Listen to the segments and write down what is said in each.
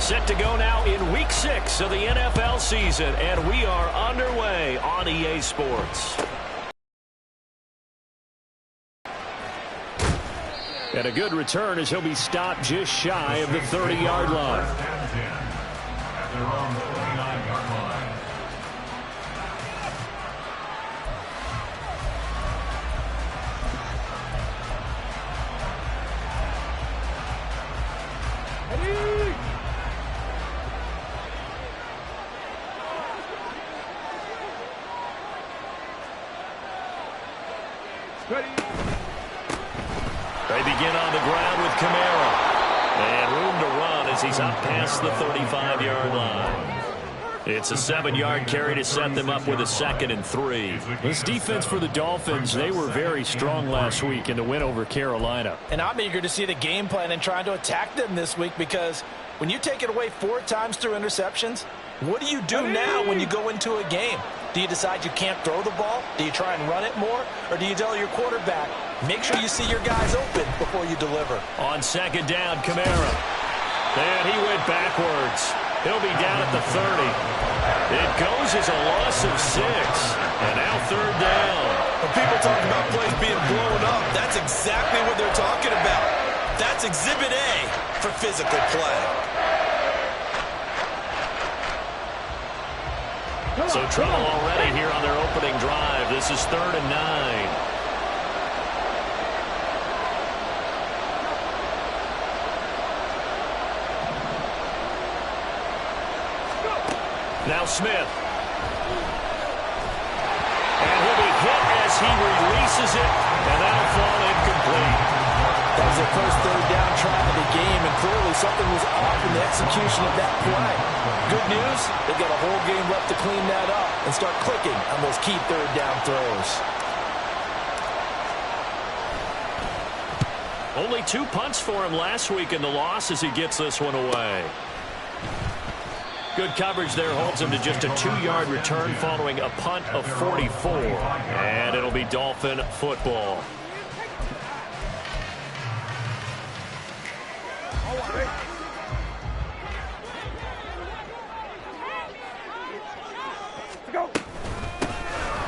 Set to go now in Week 6 of the NFL season, and we are underway on EA Sports. And a good return as he'll be stopped just shy of the 30-yard line. They begin on the ground with Kamara. And room to run as he's up past the 35-yard line. It's a 7-yard carry to set them up with a 2nd and 3. This defense for the Dolphins, they were very strong last week in the win over Carolina. And I'm eager to see the game plan and trying to attack them this week, because when you take it away 4 times through interceptions, what do you do now when you go into a game? Do you decide you can't throw the ball? Do you try and run it more? Or do you tell your quarterback, make sure you see your guys open before you deliver? On 2nd down, Kamara. And he went backwards. He'll be down at the 30. It goes as a loss of 6. And now 3rd down. When people talk about plays being blown up, that's exactly what they're talking about. That's Exhibit A for physical play. So trouble already here on their opening drive. This is 3rd and 9. Now Smith. And he'll be hit as he releases it, and that'll fall incomplete. That was their first 3rd down try of the game, and clearly something was off in the execution of that play. Good news, they've got a whole game left to clean that up and start clicking on those key 3rd down throws. Only 2 punts for him last week in the loss as he gets this one away. Good coverage there holds him to just a 2-yard return following a punt of 44. And it'll be Dolphin football.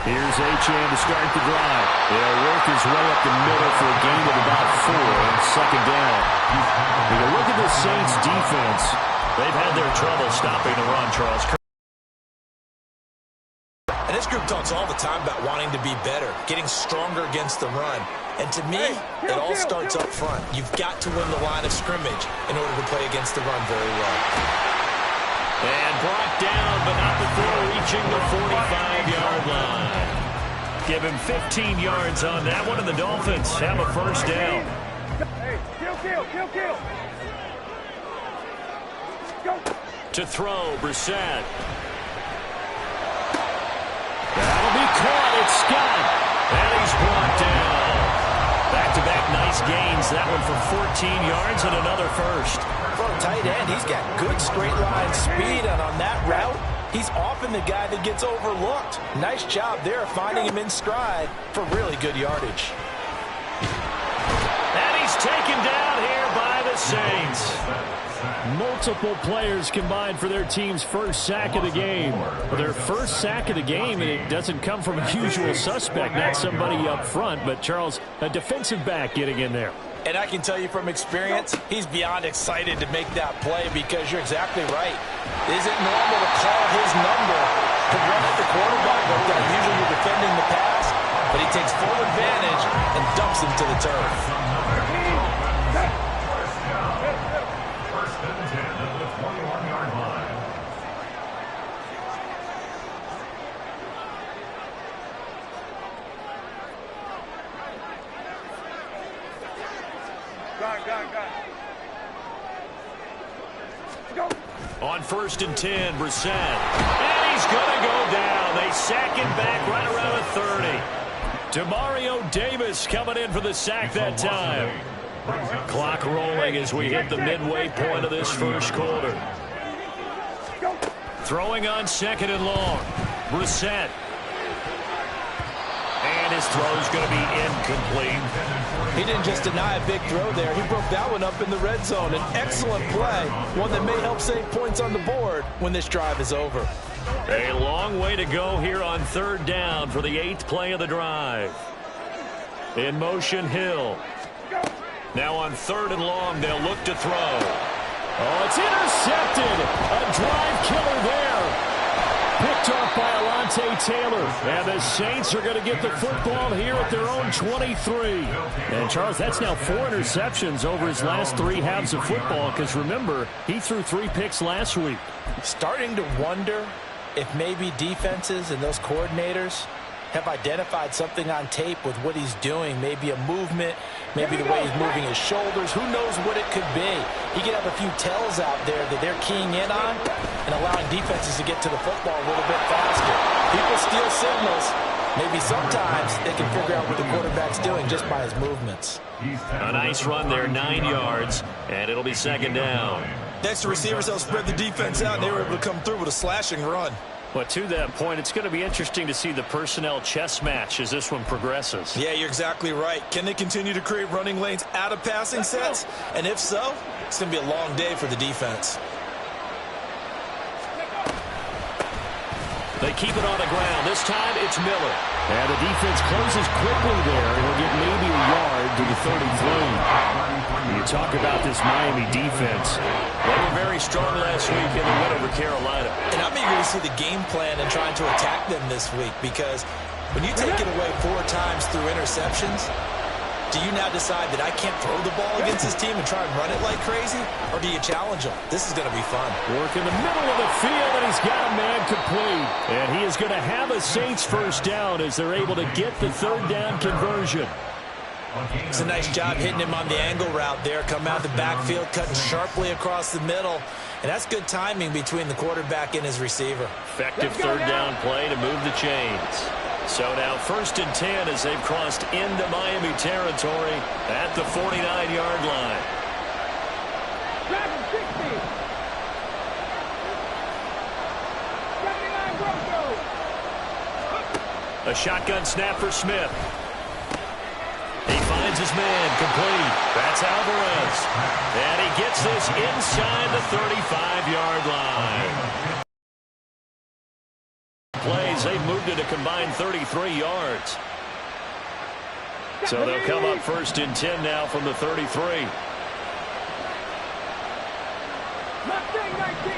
Here's Achane to start the drive. He'll work his way up the middle for a gain of about 4 on 2nd down. When you look at the Saints defense, they've had their trouble stopping the run, Charles. And this group talks all the time about wanting to be better, getting stronger against the run. And to me, it all starts up front. You've got to win the line of scrimmage in order to play against the run very well. And brought down, but not before reaching the 45-yard line. Give him 15 yards on that one, and the Dolphins have a 1st down. Hey, kill. Go. To throw, Brissett. That'll be caught. It's Scott. And he's brought down. Back-to-back nice gains. That one for 14 yards and another 1st. For a tight end, he's got good straight line speed, and on that route, he's often the guy that gets overlooked. Nice job there finding him in stride for really good yardage. And he's taken down here by the Saints. Multiple players combined for their team's 1st sack of the game. Their 1st sack of the game, and it doesn't come from a usual suspect, not somebody up front, but Charles, a defensive back getting in there. And I can tell you from experience, he's beyond excited to make that play, because you're exactly right. Is it normal to call his number to run at the quarterback like that? Usually you're defending the pass, but he takes full advantage and dumps him to the turf. First and 10 at the 21-yard line. Go. On 1st and 10, Brissett. And he's going to go down. They sack him back right around the 30. Demario Davis coming in for the sack that time. Clock rolling as we hit the midway point of this 1st quarter. Throwing on 2nd and long. Brissett. And his throw's going to be incomplete. He didn't just deny a big throw there. He broke that one up in the red zone. An excellent play, one that may help save points on the board when this drive is over. A long way to go here on 3rd down for the 8th play of the drive. In motion, Hill. Now on 3rd and long, they'll look to throw. Oh, it's intercepted. A drive killer there. Picked off by Alontae Taylor. And the Saints are going to get the football here at their own 23. And, Charles, that's now 4 interceptions over his last 3 halves of football. Because, remember, he threw 3 picks last week. Starting to wonder if maybe defenses and those coordinators have identified something on tape with what he's doing. Maybe a movement, maybe the way he's moving his shoulders. Who knows what it could be? He could have a few tells out there that they're keying in on and allowing defenses to get to the football a little bit faster. People steal signals. Maybe sometimes they can figure out what the quarterback's doing just by his movements. A nice run there, 9 yards, and it'll be 2nd down. Next to receivers, they'll spread the defense out, and they were able to come through with a slashing run. But to that point, it's going to be interesting to see the personnel chess match as this one progresses. Yeah, you're exactly right. Can they continue to create running lanes out of passing sets? And if so, it's going to be a long day for the defense. They keep it on the ground. This time, it's Miller. And the defense closes quickly there. It'll get maybe a yard to the 33. You talk about this Miami defense. They were very strong last week in the win over Carolina. And I'm eager to see the game plan and trying to attack them this week, because when you take it away 4 times through interceptions, do you now decide that I can't throw the ball against this team and try and run it like crazy? Or do you challenge them? This is going to be fun. Work in the middle of the field, and he's got a man complete. And he is going to have a Saints 1st down as they're able to get the 3rd down conversion. It's a nice job hitting him on the angle route there. Come out the backfield, cutting sharply across the middle. And that's good timing between the quarterback and his receiver. Effective 3rd down play to move the chains. So now 1st and 10 as they've crossed into Miami territory at the 49-yard line. Driving 60. 79 Broncos. A shotgun snap for Smith. He finds his man, complete. That's Alvarez. And he gets this inside the 35-yard line. Plays, they've moved it a combined 33 yards. So they'll come up 1st and 10 now from the 33. Mustang 19.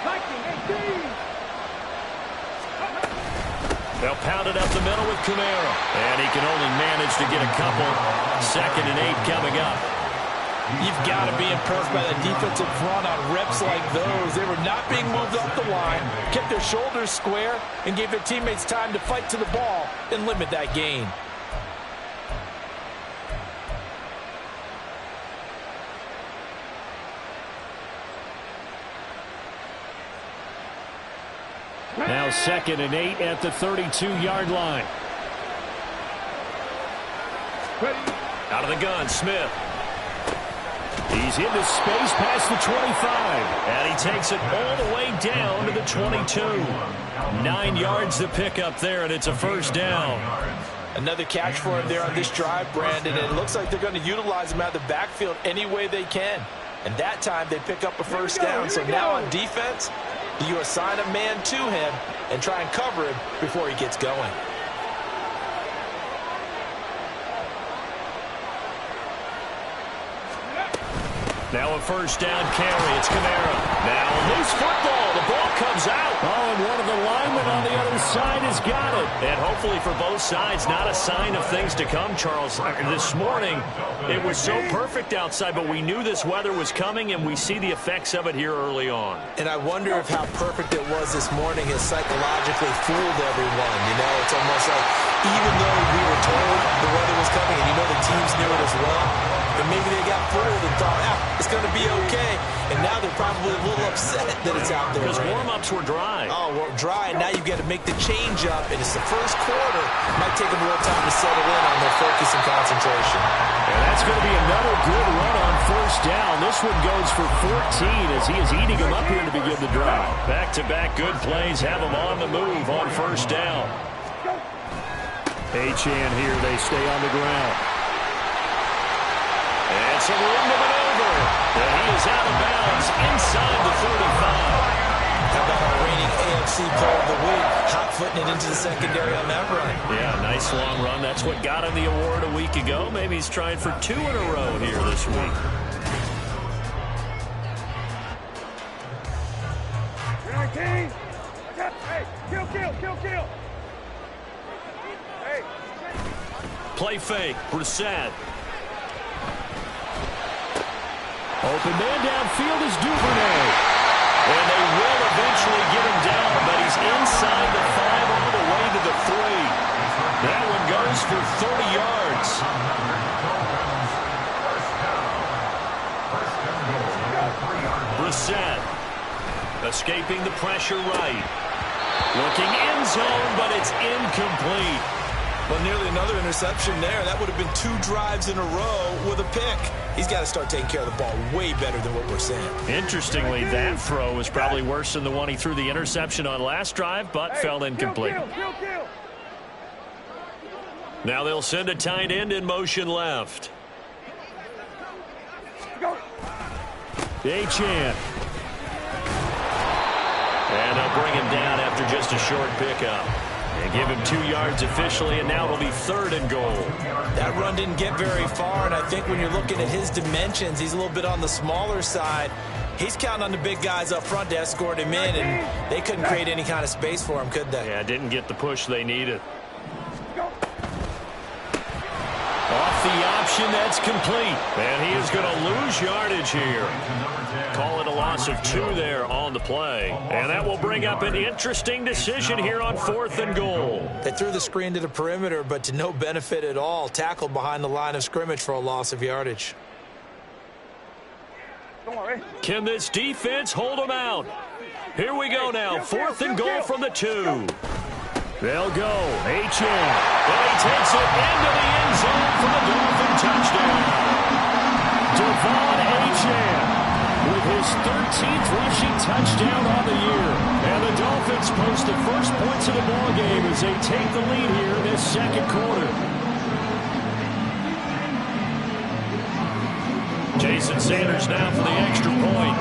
Viking 18. They'll pound it up the middle with Camara. And he can only manage to get a couple. 2nd and 8 coming up. You've got to be impressed by the defensive front on reps like those. They were not being moved off the line, kept their shoulders square, and gave their teammates time to fight to the ball and limit that gain. Now 2nd and 8 at the 32-yard line. Out of the gun, Smith. He's into space past the 25. And he takes it all the way down to the 22. 9 yards to pick up there, and it's a 1st down. Another catch for him there on this drive, Brandon, and it looks like they're going to utilize him out of the backfield any way they can. And that time they pick up a 1st down. So now on defense, do you assign a man to him and try and cover him before he gets going? Now a 1st down carry. It's Camara. Now a loose football. The ball comes out. Oh, and one of the linemen on the other side has got it. And hopefully for both sides, not a sign of things to come, Charles. This morning, it was so perfect outside, but we knew this weather was coming, and we see the effects of it here early on. And I wonder if how perfect it was this morning has psychologically fooled everyone. You know, it's almost like even though we were told the weather was coming, and you know the teams knew it as well, but maybe they got fooled and thought, it's going to be okay. And now they're probably a little upset that it's out there. Because warm-ups were dry. Oh, well, dry, and now you've got to make the change up, and it's the 1st quarter. Might take them a little time to settle in on their focus and concentration. And that's going to be another good run on first down. This one goes for 14 as he is eating them up here to begin the drive. Back-to-back good plays have him on the move on first down. Achane here. They stay on the ground. And some room to maneuver. And he is out of bounds inside the 35. How about our reigning AFC Player of the Week, hot-footing it into the secondary on that run? Yeah, nice long run. That's what got him the award a week ago. Maybe he's trying for 2 in a row here this week. Hey, kill. Hey. Play fake. Brissett. Open man downfield is Duvernay. And they will eventually get him down, but he's inside the 5 all the way to the 3. That one goes for 30 yards. Brissett escaping the pressure right. Looking end zone, but it's incomplete. Well, nearly another interception there. That would have been 2 drives in a row with a pick. He's got to start taking care of the ball way better than what we're seeing. Interestingly, that throw was probably worse than the one he threw the interception on last drive, but fell incomplete. Kill. Now they'll send a tight end in motion left. Achane. And they'll bring him down after just a short pickup. And give him 2 yards officially, and now it'll be 3rd and goal. That run didn't get very far, and I think when you're looking at his dimensions, he's a little bit on the smaller side. He's counting on the big guys up front to escort him in, and they couldn't create any kind of space for him, could they? Yeah, didn't get the push they needed. Off the option, that's complete. And he is going to lose yardage here. Call it a loss of 2 there on the play. And that will bring up an interesting decision here on 4th and goal. They threw the screen to the perimeter, but to no benefit at all. Tackled behind the line of scrimmage for a loss of yardage. Can this defense hold them out? Here we go now. 4th and goal from the 2. They'll go. Achane. And he takes it into the end zone for the Dolphin touchdown. Devon Achane with his 13th rushing touchdown on the year. And the Dolphins post the first points of the ballgame as they take the lead here in this second quarter. Jason Sanders now for the extra point.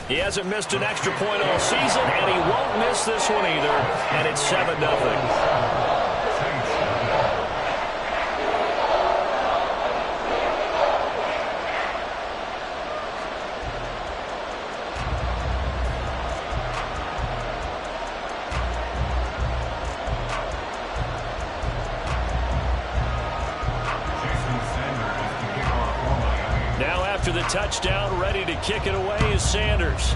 He hasn't missed an extra point all season, and he won't miss this one either. And it's 7-0. Now after the touchdown, ready to kick it away is Sanders.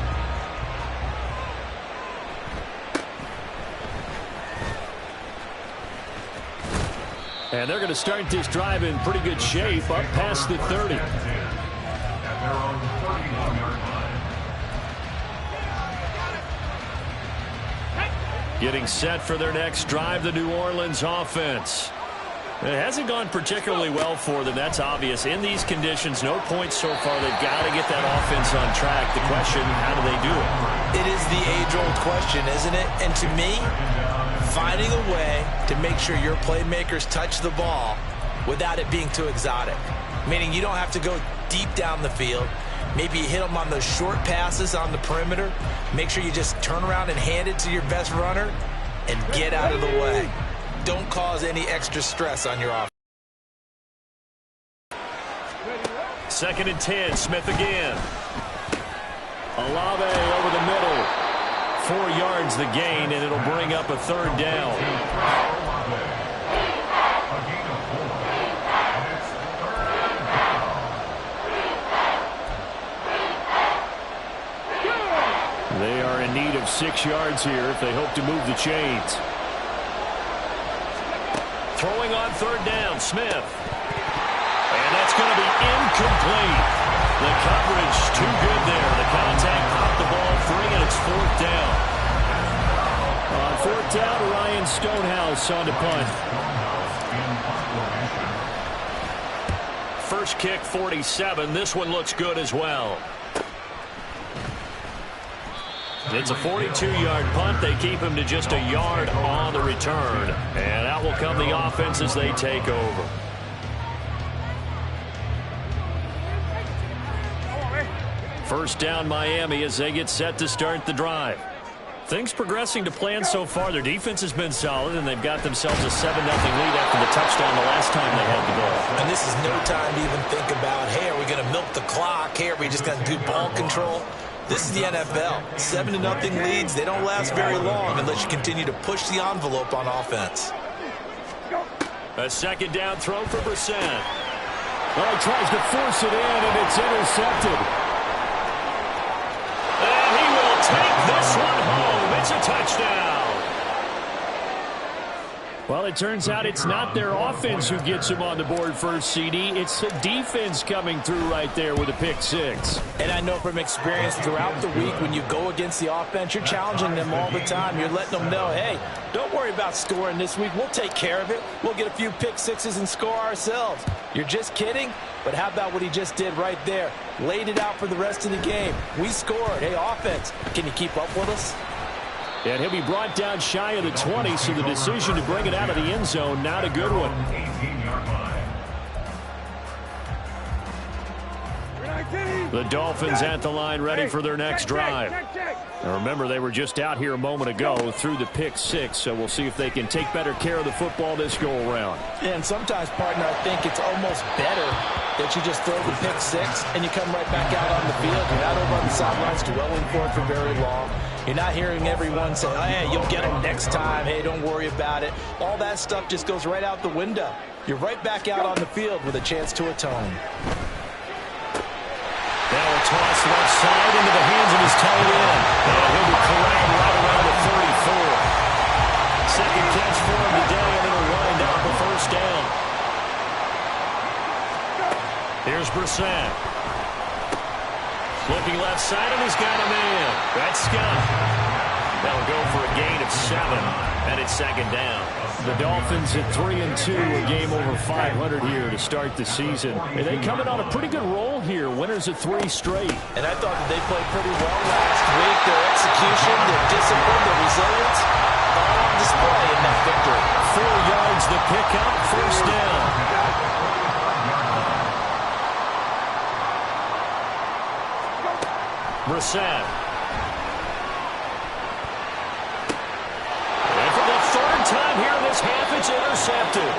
And they're going to start this drive in pretty good shape up past the 30. Getting set for their next drive, the New Orleans offense. It hasn't gone particularly well for them. That's obvious. In these conditions, no points so far. They've got to get that offense on track. The question, how do they do it? It is the age-old question, isn't it? And to me, finding a way to make sure your playmakers touch the ball without it being too exotic. Meaning you don't have to go deep down the field. Maybe you hit them on those short passes on the perimeter. Make sure you just turn around and hand it to your best runner and get out of the way. Don't cause any extra stress on your offense. 2nd and 10, Smith again. Olave over the middle. 4 yards the gain, and it'll bring up a 3rd down. They are in need of 6 yards here if they hope to move the chains. Throwing on 3rd down, Smith. And that's going to be incomplete. The coverage too good there. The contact popped the ball free, and it's 4th down. On fourth down, Ryan Stonehouse on the punt. First kick, 47. This one looks good as well. It's a 42-yard punt. They keep him to just a yard on the return. And out will come the offense as they take over. First down, Miami, as they get set to start the drive. Things progressing to plan so far. Their defense has been solid, and they've got themselves a 7-0 lead after the touchdown the last time they had the ball. And this is no time to even think about, hey, are we going to milk the clock? Hey, are we just going to do ball control? This is the NFL. 7-0 leads, they don't last very long unless you continue to push the envelope on offense. A second down throw for Brissett. Well, he tries to force it in, and it's intercepted. And he will take this one home. It's a touchdown. Well, it turns out it's not their offense who gets him on the board first, CD. It's the defense coming through right there with a pick six. And I know from experience throughout the week, when you go against the offense, you're challenging them all the time. You're letting them know, hey, don't worry about scoring this week. We'll take care of it. We'll get a few pick sixes and score ourselves. You're just kidding? But how about what he just did right there? Laid it out for the rest of the game. We scored. Hey, offense, can you keep up with us? And he'll be brought down shy of the 20, so the decision to bring it out of the end zone, not a good one. 18-yard line. The Dolphins at the line, ready for their next drive. Now remember, they were just out here a moment ago through the pick six, so we'll see if they can take better care of the football this go-around. And sometimes, partner, I think it's almost better that you just throw the pick six and you come right back out on the field. You're not over on the sidelines dwelling for it for very long. You're not hearing everyone say, oh, hey, you'll get them next time. Hey, don't worry about it. All that stuff just goes right out the window. You're right back out on the field with a chance to atone. Now a toss left side into the hands of his tight end. And he'll be corralled right around the 34. Second catch for him today, and it'll wind out the first down. Here's Brissett. Looking left side, and he's got a man. That's Scott. That'll go for a gain of 7, and it's second down. The Dolphins at 3-2, a game over 500 here to start the season. And they coming on a pretty good roll here, winners of 3 straight. And I thought that they played pretty well last week. Their execution, their discipline, their resilience, all on display in that victory. 4 yards the pickup, first down. Brissett. And for the third time here in this half, it's intercepted.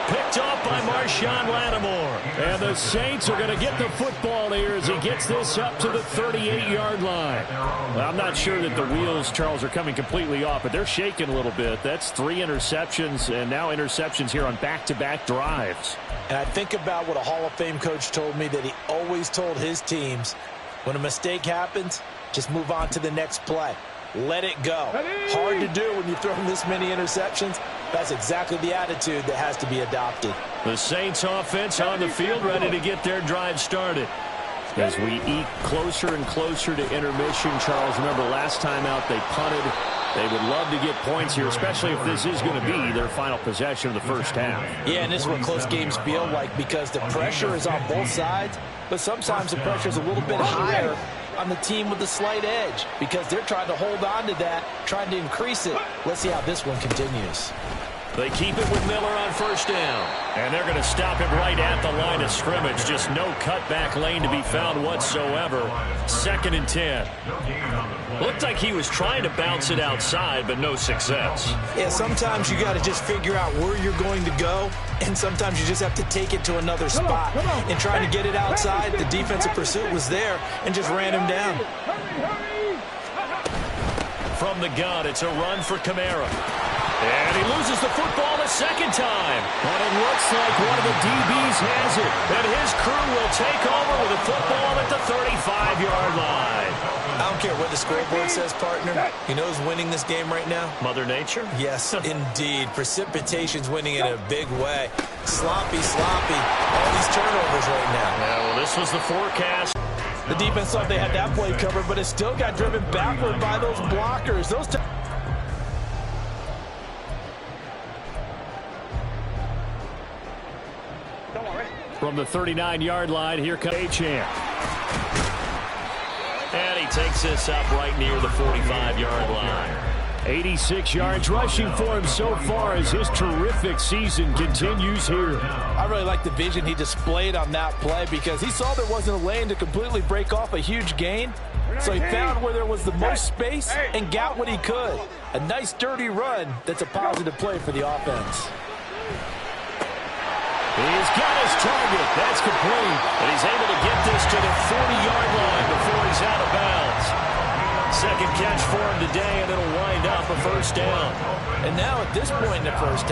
Picked off by Marshawn Lattimore. And the Saints are going to get the football here as he gets this up to the 38-yard line. Well, I'm not sure that the wheels, Charles, are coming completely off, but they're shaking a little bit. That's 3 interceptions, and now interceptions here on back-to-back drives. And I think about what a Hall of Fame coach told me, that he always told his teams, when a mistake happens, just move on to the next play. Let it go. Hard to do when you've thrown this many interceptions. That's exactly the attitude that has to be adopted. The Saints offense on the field, ready to get their drive started. As we eke closer and closer to intermission, Charles, remember last time out they punted. They would love to get points here, especially if this is going to be their final possession of the first half. Yeah, and this is what close games feel like, because the pressure is on both sides, but sometimes the pressure is a little bit higher on the team with the slight edge, because they're trying to hold on to that, trying to increase it. Let's see how this one continues. They keep it with Miller on first down. And they're going to stop him right at the line of scrimmage. Just no cutback lane to be found whatsoever. 2nd and 10. Looked like he was trying to bounce it outside, but no success. Yeah, sometimes you got to just figure out where you're going to go, and sometimes you just have to take it to another spot. And trying to get it outside, the defensive pursuit was there and just ran him down. From the gun, it's a run for Kamara. And he loses the football a second time. But it looks like one of the DBs has it. And his crew will take over with the football at the 35-yard line. I don't care what the scoreboard says, partner. You know who's winning this game right now? Mother Nature? Yes, indeed. Precipitation's winning in a big way. Sloppy. All these turnovers right now. Yeah, well, this was the forecast. The defense thought they had that play covered, but it still got driven backward by those blockers. From the 39-yard line, here comes A-Champ. And he takes this up right near the 45-yard line. 86 yards rushing for him so far as his terrific season continues here. I really like the vision he displayed on that play because he saw there wasn't a lane to completely break off a huge gain. So he found where there was the most space and got what he could. A nice, dirty run that's a positive play for the offense. He's got his target. That's complete. And he's able to get this to the 40-yard line before he's out of bounds. Second catch for him today, and it'll wind up a first down. And now at this point in the first half,